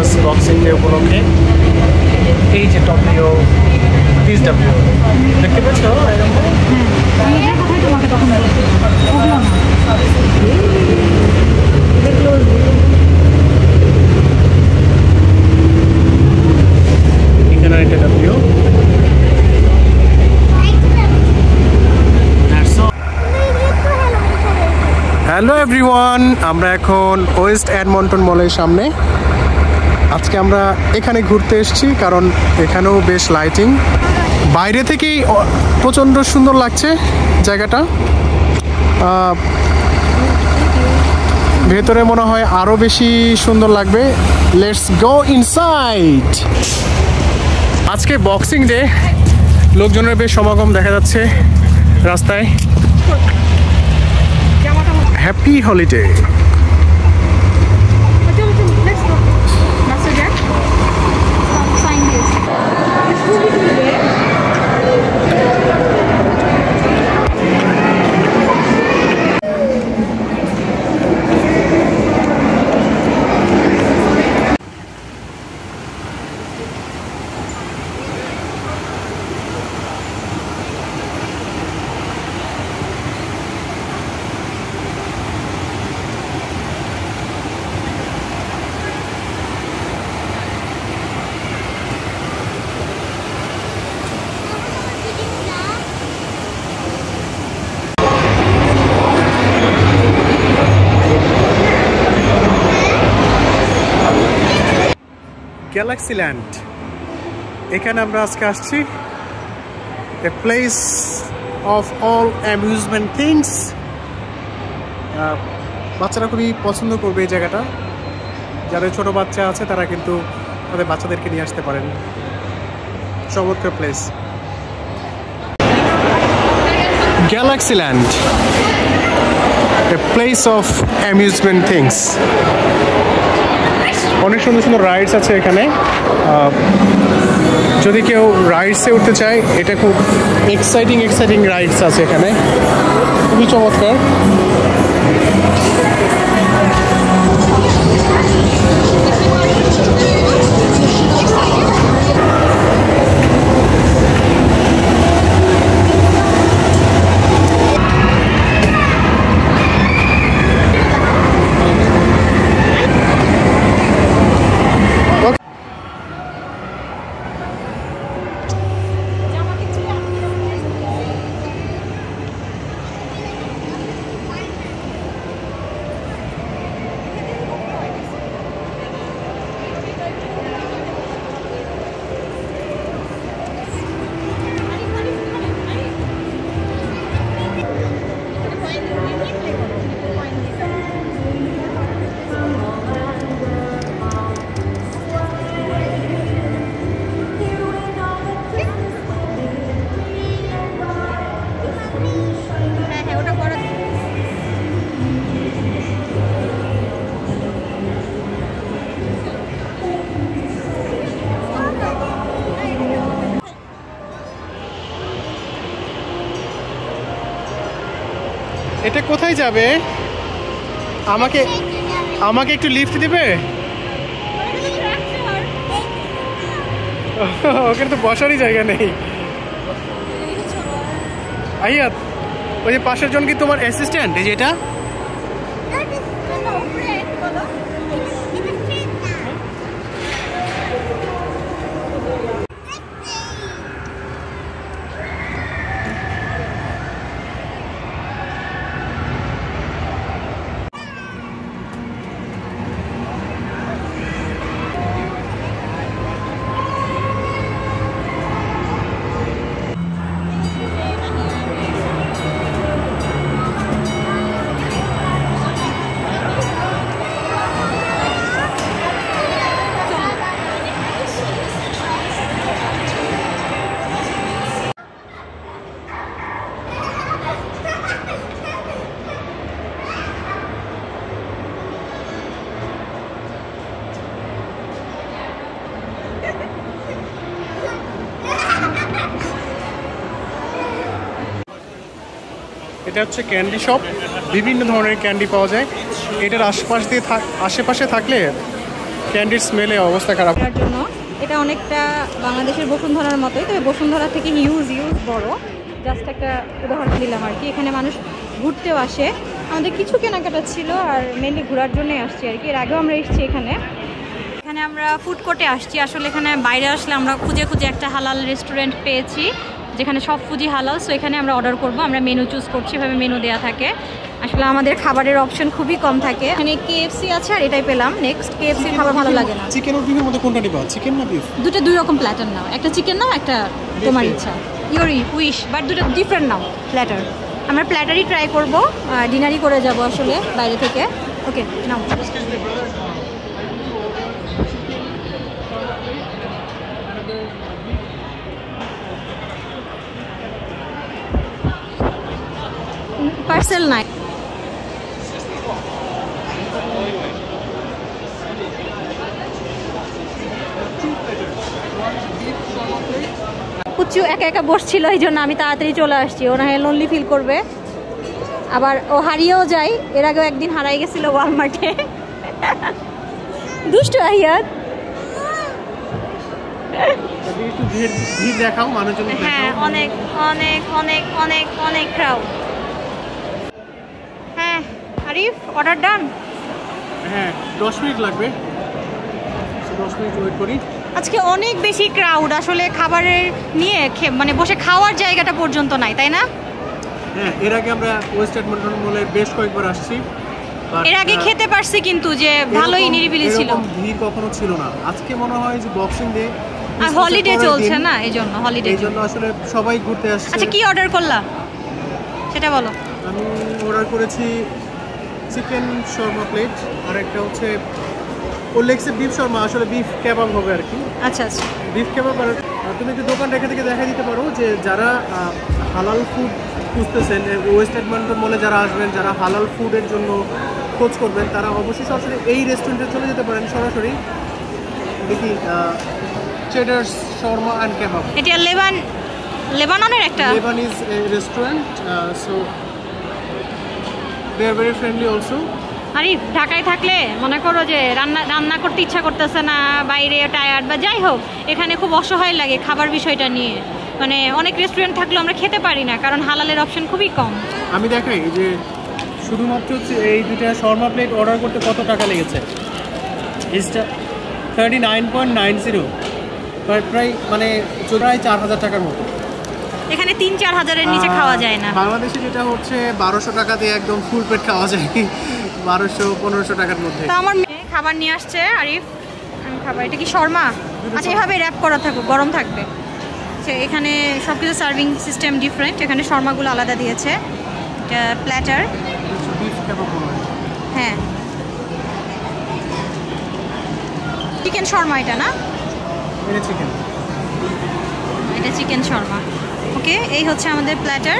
Christmas boxing day উপলক্ষে এই যে টপিও পিএসডব্লিউ দেখতে পাচ্ছ এখানে একটা ডব্লিউ। হ্যালো এভরিওয়ান, আমরা এখন ওয়েস্ট এডমন্টন মলের সামনে। আজকে আমরা এখানে ঘুরতে এসেছি কারণ এখানেও বেশ লাইটিং, বাইরে থেকেই প্রচণ্ড সুন্দর লাগছে জায়গাটা। ভেতরে মনে হয় আরও বেশি সুন্দর লাগবে। Let's go inside. আজকে বক্সিং ডে, লোকজনের বেশ সমাগম দেখা যাচ্ছে রাস্তায়। Happy holiday. গ্যালাক্সিল্যান্ড, এখানে আমরা আজকে আসছি। এ place of all amusement things. বাচ্চারা খুবই পছন্দ করবে এই জায়গাটা। যাদের ছোট বাচ্চা আছে তারা কিন্তু তাদের বাচ্চাদেরকে নিয়ে আসতে পারেন। চমৎকার place Galaxyland, a place of amusement things. অনেক সুন্দর সুন্দর রাইডস আছে এখানে। যদি কেউ রাইডসে উঠতে চায়, এটা খুব এক্সাইটিং রাইডস আছে এখানে, খুবই চমৎকার। এটা কোথায় যাবে? আমাকে একটু লিফট দিবে? ওখানে তো বসারই জায়গা নেই। আইয়াত, ওই যে পাশের জন কি তোমার অ্যাসিস্ট্যান্ট? এই যে এটা এটা হচ্ছে ক্যান্ডি শপ, বিভিন্ন ধরনের ক্যান্ডি পাওয়া যায়। এটার আশেপাশে থাকলে ক্যান্ডির স্মেলে অবস্থা খারাপ। এর জন্য এটা অনেকটা বাংলাদেশের বসুন্ধরার মতোই, তবে বসুন্ধরা থেকে হিউজ বড়। জাস্ট একটা উদাহরণ দিলাম আর কি। এখানে মানুষ ঘুরতেও আসে, আমাদের কিছু কেনাকাটা ছিল আর মেনলি ঘোরার জন্যই আসছি আর কি। এর আগেও আমরা এসেছি এখানে আমরা ফুড কোর্টে আসছি। আসলে এখানে বাইরে আসলে আমরা খুঁজে একটা হালাল রেস্টুরেন্ট পেয়েছি যেখানে সব ফুডই হালাল। সো এখানে আমরা অর্ডার করব, আমরা মেনু চুজ করছি, এভাবে মেনু দেওয়া থাকে। আসলে আমাদের খাবারের অপশন খুবই কম থাকে। এখানে KFC আছে আর এটাই পেলাম। নেক্সট KFC খাবার ভালো লাগে না। চিকেন আর বিফের মধ্যে কোনটা নিবা, চিকেন না বিফ? দুই রকম প্ল্যাটার নাও, একটা চিকেন নাও, একটা তোমার ইচ্ছা, ইউর উইশ, বাট দুটো ডিফারেন্ট নাও প্ল্যাটার। আমরা প্ল্যাটারই ট্রাই করব, ডিনারই করে যাব আসলে বাইরে থেকে। ওকে নাও। পার্সেল নাই। পুচু একা বসছিল, এই জন্য আমি তাড়াতাড়ি চলে আসছি। ও না হয় লোনলি ফিল করবে, আবার ও হারিয়েও যায়। এর আগেও একদিন হারাই গেছিল ওয়ালমার্টে। দুষ্টু আহিয়াত। হ্যাঁ, অনেক অনেক অনেক অনেক অনেক ক্রাউড। হ্যাঁ আরিফ, অর্ডার ডান। হ্যাঁ 10 মিনিট লাগবে, 10 মিনিট ওয়েট করি। আজকে অনেক বেশি ক্রাউড, আসলে খাবারের নিয়ে মানে বসে খাওয়ার জায়গাটা পর্যন্ত নাই, তাই না? হ্যাঁ, এর আগে আমরা ওয়েস্ট এডমন্টন মলে বেশ কয়েকবার আসছি। এর আগে খেতে পারছি কিন্তু যে ভালোই নিরিবিলি ছিল, ভিড় কখনো ছিল না। আজকে মনে হয় যে বক্সিং ডে আর হলিডে চলছে না, এইজন্য হলিডের জন্য আসলে সবাই ঘুরতে আসছে। আচ্ছা, কি অর্ডার করলা সেটা বলো। আমি অর্ডার করেছি চিকেন শর্মা প্লেট, আর একটা হচ্ছে ও লেগসে বিফ শর্মা, আসলে বিফ কেবাব হবে আর কি। আচ্ছা আচ্ছা, বিফ কেবাব। আর তুমি একটু দোকান রেখে থেকে দেখা দিতে পারো যে যারা হালাল ফুড খুঁজতেছেন, ওয়েস্ট এডমন্টন মলে যারা আসবেন, যারা হালাল ফুডের জন্য খোঁজ করবেন, তারা অবশ্যই সরাসরি এই রেস্টুরেন্টে চলে যেতে পারেন। সরাসরি দেখি চেডার্স শর্মা অ্যান্ড কেবাব। এটা লেবাননের একটা Lebanese restaurant, so they are very friendly also. Arif, ঢাকায় থাকলে মনে করো যে রান্না করতে ইচ্ছা করতেছে না, বাইরে টায়ার্ড বা যাই হোক, এখানে খুব অসহায় লাগে খাবার বিষয়টা নিয়ে। মানে অনেক রেস্টুরেন্ট থাকলেও আমরা খেতে পারি না, কারণ হালালের অপশন খুবই কম। আমি দেখাই যে শুধুমাত্র হচ্ছে এই দুটা শর্মা প্লেট অর্ডার করতে কত টাকা লেগেছে। এটা 39.90, প্রায় মানে প্রায় 4,000 টাকার মতো। এখানে 3-4 হাজারের নিচে খাওয়া যায় না। বাংলাদেশে যেটা হচ্ছে 1200 টাকা দিয়ে একদম ফুল পেট খাওয়া যায়, 1200-1500 টাকার মধ্যে। তো আমার মেয়ে খাবার নিয়ে আসছে। আরিফ, আমি খাবার, এটা কি শর্মা? আচ্ছা, এভাবে র্যাপ করা থাকুক, গরম থাকবে। এখানে সব কিছু সার্ভিং সিস্টেম ডিফারেন্ট। এখানে শর্মাগুলো আলাদা দিয়েছে। এটা প্ল্যাটার। হ্যাঁ, চিকেন শর্মা এটা না? এটা চিকেন শর্মা। ওকে, এই হচ্ছে আমাদের প্ল্যাটার।